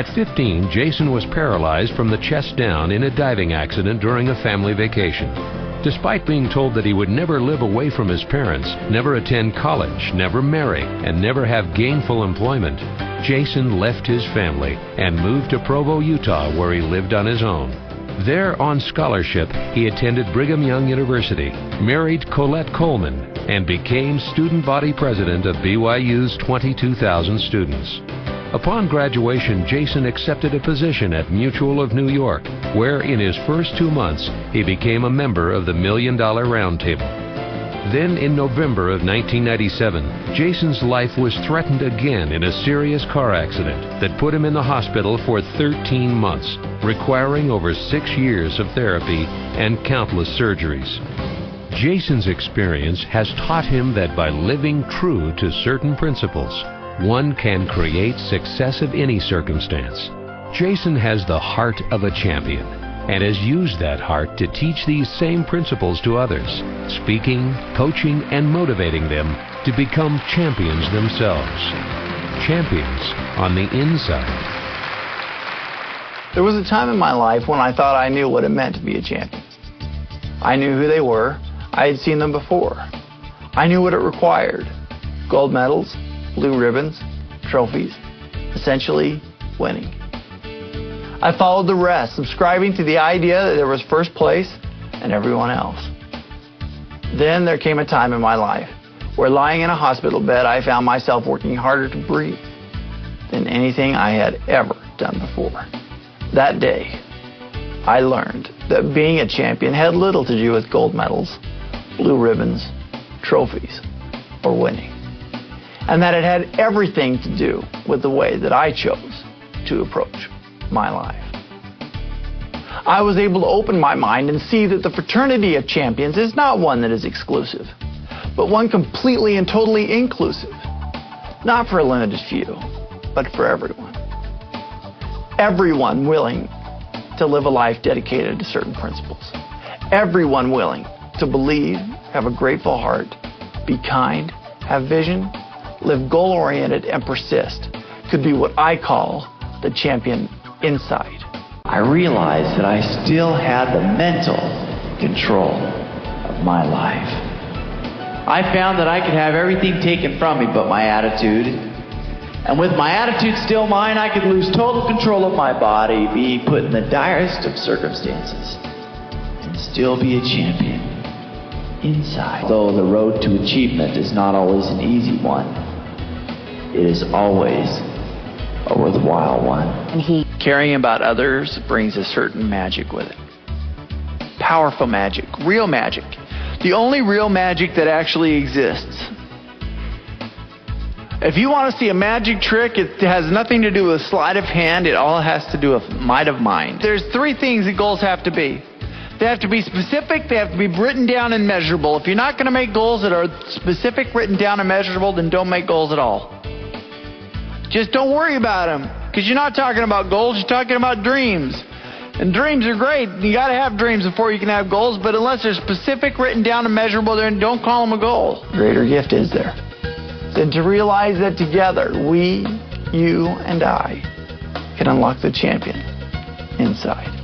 At 15, Jason was paralyzed from the chest down in a diving accident during a family vacation. Despite being told that he would never live away from his parents, never attend college, never marry, and never have gainful employment, Jason left his family and moved to Provo, Utah, where he lived on his own. There, on scholarship, he attended Brigham Young University, married Colette Coleman, and became student body president of BYU's 22,000 students. Upon graduation, Jason accepted a position at Mutual of New York, where in his first 2 months, he became a member of the $1 Million Roundtable. Then in November of 1997, Jason's life was threatened again in a serious car accident that put him in the hospital for 13 months, requiring over 6 years of therapy and countless surgeries. Jason's experience has taught him that by living true to certain principles, one can create success of any circumstance. Jason has the heart of a champion and has used that heart to teach these same principles to others, speaking, coaching, and motivating them to become champions themselves. Champions on the inside. There was a time in my life when I thought I knew what it meant to be a champion. I knew who they were. I had seen them before. I knew what it required. Gold medals, blue ribbons, trophies, essentially winning. I followed the rest, subscribing to the idea that there was first place and everyone else. Then there came a time in my life where, lying in a hospital bed, I found myself working harder to breathe than anything I had ever done before. That day, I learned that being a champion had little to do with gold medals, blue ribbons, trophies, or winning, and that it had everything to do with the way that I chose to approach my life. I was able to open my mind and see that the fraternity of champions is not one that is exclusive, but one completely and totally inclusive, not for a limited few, but for everyone. Everyone willing to live a life dedicated to certain principles. Everyone willing to believe, have a grateful heart, be kind, have vision, live goal-oriented, and persist could be what I call the champion inside. I realized that I still had the mental control of my life. I found that I could have everything taken from me but my attitude. And with my attitude still mine, I could lose total control of my body, be put in the direst of circumstances, and still be a champion inside. Though the road to achievement is not always an easy one, it is always a worthwhile one. Caring about others brings a certain magic with it. Powerful magic, real magic. The only real magic that actually exists. If you want to see a magic trick, it has nothing to do with sleight of hand. It all has to do with might of mind. There's 3 things that goals have to be. They have to be specific, they have to be written down and measurable. If you're not going to make goals that are specific, written down, and measurable, then don't make goals at all. Just don't worry about them, because you're not talking about goals, you're talking about dreams. And dreams are great. You got to have dreams before you can have goals, but unless they're specific, written down, and measurable, then don't call them a goal. Greater gift is there than to realize that together, we, you, and I, can unlock the champion inside.